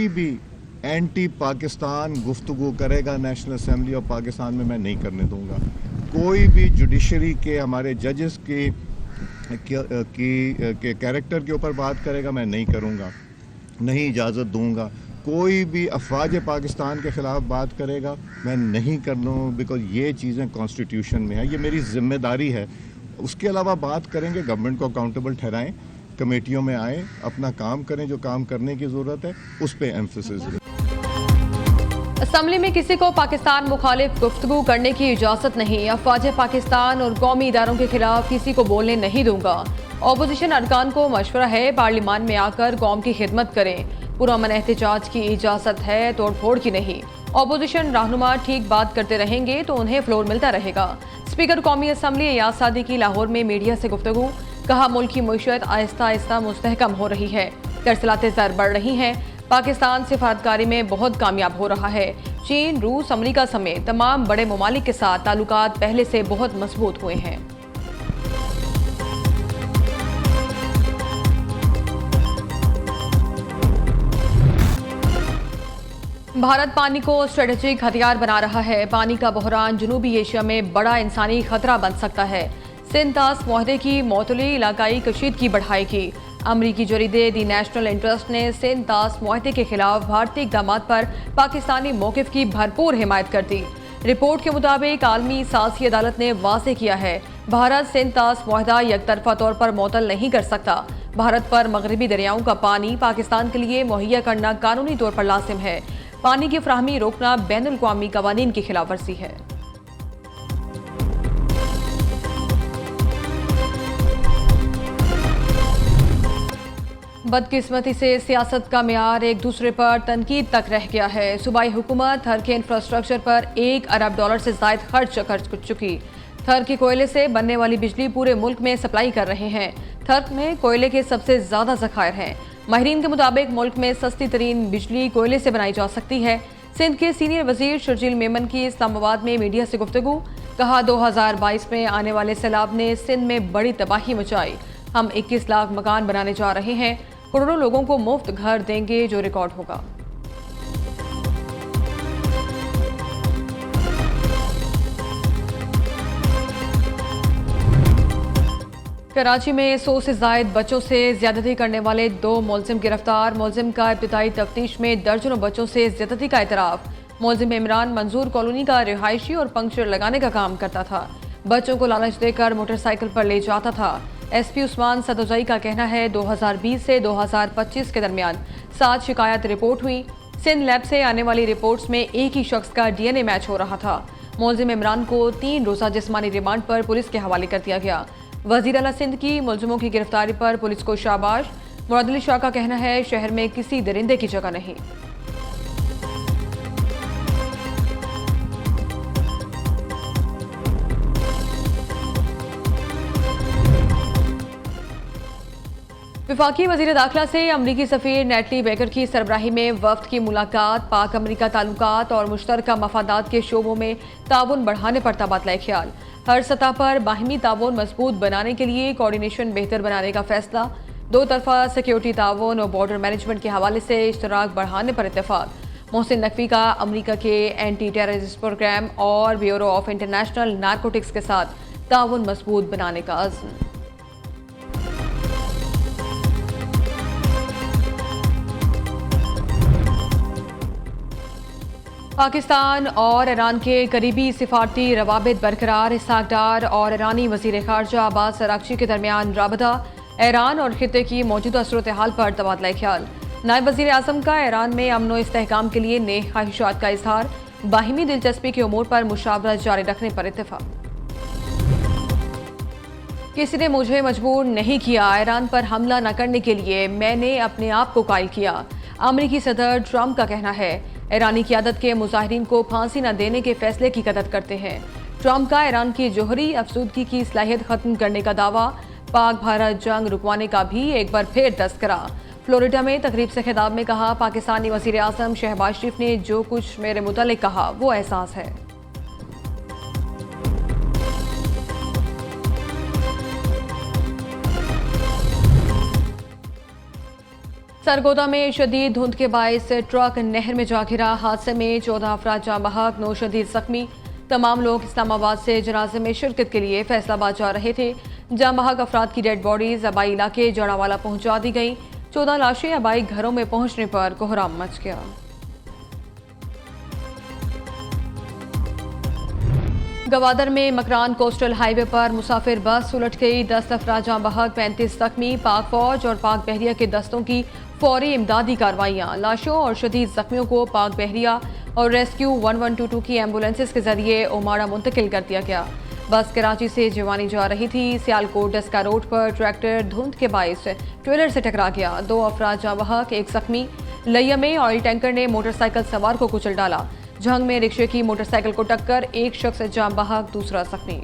कोई भी एंटी पाकिस्तान गुफ्तगू करेगा नेशनल असेंबली ऑफ पाकिस्तान में, मैं नहीं करने दूंगा। कोई भी जुडिशरी के हमारे जजेस के कैरेक्टर के ऊपर बात करेगा, मैं नहीं करूंगा, नहीं इजाज़त दूंगा। कोई भी अफवाज पाकिस्तान के ख़िलाफ़ बात करेगा, मैं नहीं कर लूँ, बिकॉज ये चीज़ें कॉन्स्टिट्यूशन में है, ये मेरी ज़िम्मेदारी है। उसके अलावा बात करेंगे, गवर्नमेंट को अकाउंटेबल ठहराएं, कमेटियों में आएँ, अपना काम करें, जो काम करने की ज़रूरत है उस पर एम्फेसिस दें। असम्बली में किसी को पाकिस्तान मुखालिफ गुफ्तगू करने की इजाजत नहीं। अफवाज पाकिस्तान और कौमी इदारों के खिलाफ किसी को बोलने नहीं दूंगा। ऑपोजिशन अरकान को मशवरा है, पार्लियामान में आकर कौम की खिदमत करें। पुरअमन एहतजाज की इजाजत है, तोड़ फोड़ की नहीं। ऑपोजिशन रहनुमा ठीक बात करते रहेंगे तो उन्हें फ्लोर मिलता रहेगा। स्पीकर कौमी असम्बली एयाज सादी की लाहौर में मीडिया से गुफ्तगू, कहा मुल्क की मईशत आहिस्ता आहिस्ता मुस्तहकम हो रही है, तरसलाते ज़र बढ़ रही हैं। पाकिस्तान सिफारतकारी में बहुत कामयाब हो रहा है। चीन, रूस, अमरीका समेत तमाम बड़े ममालिक के साथ ताल्लुकात पहले से बहुत मजबूत हुए हैं। भारत पानी को स्ट्रेटेजिक हथियार बना रहा है। पानी का बहरान जनूबी एशिया में बड़ा इंसानी खतरा बन सकता है। सिंध तास मुआहदे की मौतली इलाकाई कशीदगी बढ़ाएगी। अमरीकी जरीदे दी नेशनल इंटरेस्ट ने सिंध तास मुआहदे के खिलाफ भारतीय इक़दाम पर पाकिस्तानी मौक़िफ़ की भरपूर हिमायत कर दी। रिपोर्ट के मुताबिक आलमी सासी अदालत ने वाज़ेह किया है, भारत सिंध तास मुआहदा यकतरफा तौर पर मुअत्तल नहीं कर सकता। भारत पर मगरबी दरियाओं का पानी पाकिस्तान के लिए मुहैया करना कानूनी तौर पर लाजिम है। पानी की फ्राहमी रोकना बैनुल अक़वामी कवानीन की खिलाफ वर्जी है। बदकिस्मती से सियासत का मियार एक दूसरे पर तनकीद तक रह गया है। सूबाई हुकूमत थर के इंफ्रास्ट्रक्चर पर $1 अरब से ज़ायद खर्च कर चुकी। थर के कोयले से बनने वाली बिजली पूरे मुल्क में सप्लाई कर रहे हैं। थर में कोयले के सबसे ज़्यादा ज़खायर हैं। माहिरीन के मुताबिक मुल्क में सस्ती तरीन बिजली कोयले से बनाई जा सकती है। सिंध के सीनियर वजीर शर्जील मेमन की इस्लामाबाद में मीडिया से गुफ्तगू, कहा 2022 में आने वाले सैलाब ने सिंध में बड़ी तबाही मचाई। हम 21 लाख मकान बनाने जा रहे हैं, करोड़ों लोगों को मुफ्त घर देंगे, जो रिकॉर्ड होगा। कराची में 100 से जायद बच्चों से ज्यादती करने वाले 2 मुलजिम गिरफ्तार। मुलजिम का इब्तिदाई तफ्तीश में दर्जनों बच्चों से ज्यादती का इतराफ। मुलजिम इमरान मंजूर कॉलोनी का रिहायशी और पंक्चर लगाने का काम करता था। बच्चों को लालच देकर मोटरसाइकिल पर ले जाता था। एसपी उस्मान सदोजाई का कहना है 2020 से 2025 के दरमियान 7 शिकायत रिपोर्ट हुई। सिंध लैब से आने वाली रिपोर्ट्स में एक ही शख्स का DNA मैच हो रहा था। मुलजिम इमरान को 3 रोज़ा जिस्मानी रिमांड पर पुलिस के हवाले कर दिया गया। वज़ीर आला सिंध की मुलजिमों की गिरफ्तारी पर पुलिस को शाबाश। मुराद अली शाह का कहना है शहर में किसी दरिंदे की जगह नहीं। वफाकी वज़ीर दाखिला से अमरीकी सफ़ीर नेटली बेकर की सरबराही में वफ्द की मुलाकात। पाक अमरीका ताल्लुकात और मुश्तरका मफादात के शोबों में ताउन बढ़ाने पर तबादला ख्याल। हर सतह पर बाहिमी ताउन मजबूत बनाने के लिए कोऑर्डिनेशन बेहतर बनाने का फैसला। 2 तरफा सिक्योरिटी ताउन और बॉर्डर मैनेजमेंट के हवाले से इश्तराक बढ़ाने पर इत्तेफाक। मोहसिन नकवी का अमरीका के एंटी टेररिस्ट प्रोग्राम और ब्यूरो ऑफ इंटरनेशनल नारकोटिक्स के साथ ताउन मजबूत बनाने का अज़्म। पाकिस्तान और ईरान के करीबी सिफारती रवाबित बरकरार। इसहाक डार और ईरानी वज़ीर ख़ारजा अब्बास अराग़ची के दरमियान राबता। ईरान और खित्ते की मौजूदा सूरत हाल पर तबादला ख्याल। नायब वज़ीर आज़म का ईरान में अमन व इस्तेहकाम के लिए नेक ख्वाहिशात का इजहार। बाहिमी दिलचस्पी के उमूर पर मुशावरत जारी रखने पर इत्तेफाक। किसी ने मुझे मजबूर नहीं किया, ईरान पर हमला न करने के लिए मैंने अपने आप को कायल किया। अमरीकी सदर ट्रंप का कहना है ईरानी क़यादत के मुजाहिरीन को फांसी न देने के फैसले की कदर करते हैं। ट्रंप का ईरान की जोहरी अफसूदगी की सलाहियत खत्म करने का दावा। पाक भारत जंग रुकवाने का भी एक बार फिर तस्करा। फ्लोरिडा में तकरीब से खिताब में कहा, पाकिस्तानी वज़ीर आज़म शहबाज शरीफ ने जो कुछ मेरे मुतालिक कहा वो एहसास है। सरगोदा में शदीद धुंध के बायस ट्रक नहर में जा गिरा। हादसे में 14 अफराद जाँ बहक, 9 शदीद जख्मी। तमाम लोग इस्लामाबाद से जनाजे में शिरकत के लिए फैसलाबाद जा रहे थे। जाँ बहक अफराद की डेड बॉडीज अबाई इलाके जड़ावाला पहुंचा दी गई। 14 लाशें अबाई घरों में पहुंचने पर कोहराम मच गया। गवादर में मकरान कोस्टल हाईवे पर मुसाफिर बस उलट गई। 10 अफराद जाँ बहक, 35 जख्मी। पाक फौज और पाक बहरिया के दस्तों की फौरी इमदादी कार्रवाइयाँ। लाशों और शदीद जख्मियों को पाक बहरिया और रेस्क्यू 1122 की एम्बुलेंसेस के जरिए ओमाड़ा मुंतकिल कर दिया गया। बस कराची से जिवानी जा रही थी। सियालकोट डस्का रोड पर ट्रैक्टर धुंध के बायस ट्रेलर से टकरा गया। 2 अफराद जाँ बहक, 1 जख्मी। लैया में ऑयल टैंकर ने मोटरसाइकिल सवार को कुचल डाला। झंग में रिक्शे की मोटरसाइकिल को टक्कर, 1 शख्स जाँ बहक, दूसरा जख्मी।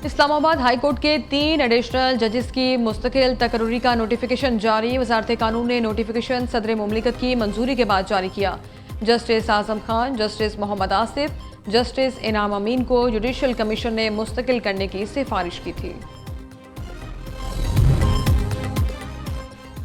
इस्लामाबाद हाई कोर्ट के 3 एडिशनल जजेस की मुस्तकिल तकर्री का नोटिफिकेशन जारी। वजारत कानून ने नोटिफिकेशन सदर मुमलिकत की मंजूरी के बाद जारी किया। Justice Azam Khan, justice Mohammad Asif, justice इनाम अमीन को जुडिशल कमीशन ने मुस्तकिल करने की सिफारिश की थी।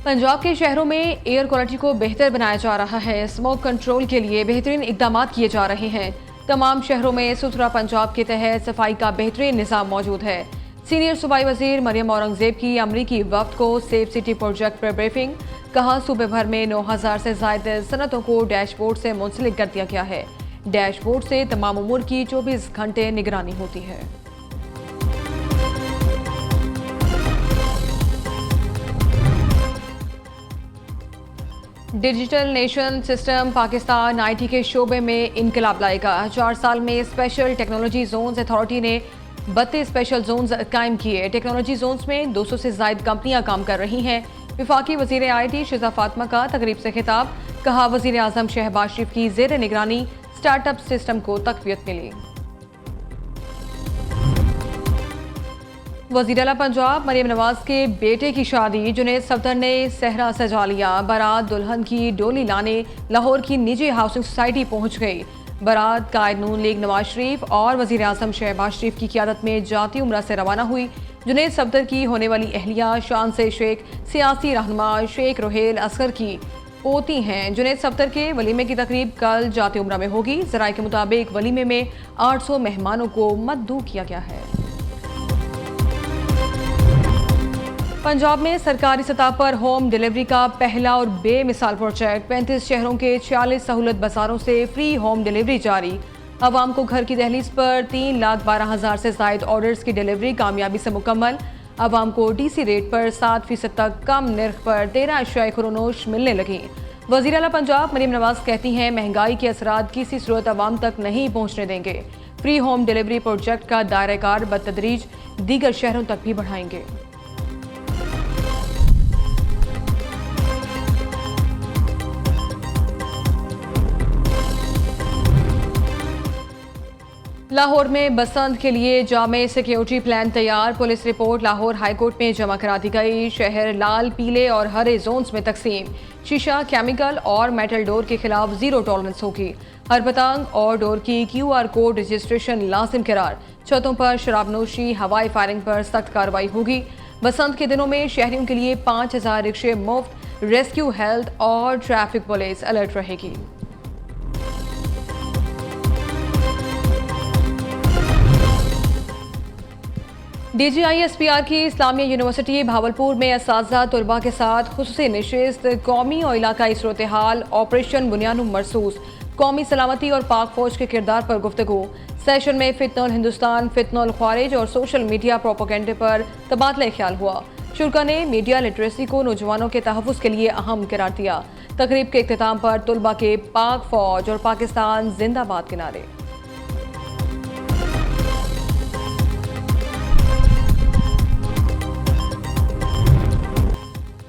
पंजाब के शहरों में एयर क्वालिटी को बेहतर बनाया जा रहा है। स्मोक कंट्रोल के लिए बेहतरीन इकदाम किए जा रहे हैं। तमाम शहरों में सुथरा पंजाब के तहत सफाई का बेहतरीन निज़ाम मौजूद है। सीनियर सूबाई वजीर मरियम औरंगजेब की अमरीकी वफ्द को सेफ सिटी प्रोजेक्ट पर ब्रीफिंग। कहा, सूबे भर में 9000 से ज्यादा सनतों को डैशबोर्ड से मुंसलिक कर दिया गया है। डैशबोर्ड से तमाम उमूर की 24 घंटे निगरानी होती है। Digital nation system Pakistan IT के शोबे में इनकलाब लाएगा। 4 साल में स्पेशल टेक्नोलॉजी जोन्स अथॉरिटी ने 32 स्पेशल जोन्स कायम किए। टेक्नोलॉजी जोन्स में 200 से ज्यादा कंपनियां काम कर रही हैं। विफाकी वजीर आईटी शिजा फातिमा का तकरीब से खिताब। कहा, वजीर आजम शहबाज शरीफ की जेर निगरानी स्टार्टअप सिस्टम को तकवीत मिली। वज़ीर आला पंजाब मरियम नवाज के बेटे की शादी जुनैद सफदर ने सहरा सजा लिया। बारात दुल्हन की डोली लाने लाहौर की निजी हाउसिंग सोसाइटी पहुंच गई। बारात कायद नून लीग नवाज शरीफ और वज़ीर आज़म शहबाज शरीफ की क़ियादत में जाती उम्रा से रवाना हुई। जुनैद सफदर की होने वाली अहलिया शान से शेख सियासी रहनुमा शेख रोहेल असगर की पोती हैं। जुनैद सफदर के वलीमे की तकरीब कल जाती उम्रा में होगी। ज़राए के मुताबिक वलीमे में 800 मेहमानों को मद्दू किया गया है। पंजाब में सरकारी सतह पर होम डिलीवरी का पहला और बेमिसाल प्रोजेक्ट। 35 शहरों के 46 सहूलत बाजारों से फ्री होम डिलीवरी जारी। आवाम को घर की दहलीज पर 3,12,000 से जायद ऑर्डर्स की डिलीवरी कामयाबी से मुकम्मल। आवाम को डीसी रेट पर 7% तक कम निर्ख पर 13 खरोनोश मिलने लगी। वज़ीर आला पंजाब मरियम नवाज कहती हैं, महंगाई के असरात किसी सूरत आवाम तक नहीं पहुँचने देंगे। फ्री होम डिलीवरी प्रोजेक्ट का दायरेकार बतदरीज दीगर शहरों तक भी बढ़ाएंगे। लाहौर में बसंत के लिए जामे सिक्योरिटी प्लान तैयार। पुलिस रिपोर्ट लाहौर हाईकोर्ट में जमा करा दी गई। शहर लाल, पीले और हरे जोन्स में तकसीम। शीशा, केमिकल और मेटल डोर के खिलाफ जीरो टॉलरेंस होगी। हर पतंग और डोर की QR कोड रजिस्ट्रेशन लाजिम करार। छतों पर शराबनोशी, हवाई फायरिंग पर सख्त कार्रवाई होगी। बसंत के दिनों में शहरियों के लिए 5000 रिक्शे मुफ्त। रेस्क्यू, हेल्थ और ट्रैफिक पुलिस अलर्ट रहेगी। DGISPR की इस्लामिया यूनिवर्सिटी भावलपुर में असातिज़ा तलबा के साथ खुसूसी नशिस्त। कौमी और इलाकाई सूरत हाल, ऑपरेशन बुनियाद मरसूस, कौमी सलामती और पाक फौज के किरदार पर गुफ्तगू। सेशन में फितनुल हिंदुस्तान, फितनुल ख्वारिज और सोशल मीडिया प्रोपेगेंडे पर तबादला ख्याल हुआ। शुरा ने मीडिया लिटरेसी को नौजवानों के तहफ़्फ़ुज़ के लिए अहम करार दिया। तकरीब के इख्तिताम पर तलबा के पाक फौज और पाकिस्तान जिंदाबाद के नारे।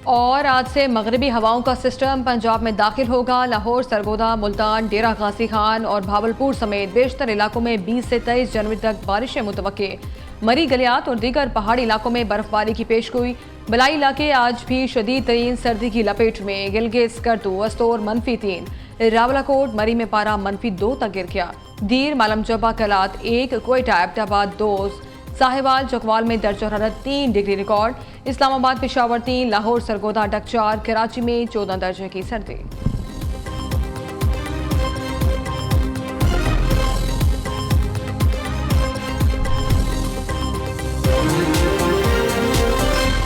और आज से मगरबी हवाओं का सिस्टम पंजाब में दाखिल होगा। लाहौर, सरगोदा, मुल्तान, डेरा गाजी खान और भावलपुर समेत बेशतर इलाकों में 20 से 23 जनवरी तक बारिशें मुतवक्के। मरी गलियात और दीगर पहाड़ी इलाकों में बर्फबारी की पेशगोई। बलाई इलाके आज भी शदीद तरीन सर्दी की लपेट में। गिलगित, स्कर्दू, अस्तोर -3, रावलाकोट, मरी में पारा -2 तक गिर गया। दीर, मालम जबा, कलात 1, कोयटा, एबटाबाद 2, साहिवाल चकवाल में दर्ज हरारत 3 डिग्री रिकॉर्ड। इस्लामाबाद, पेशावर 3, लाहौर, सरगोदा, अटक 4, कराची में 14 दर्जे की सर्दी।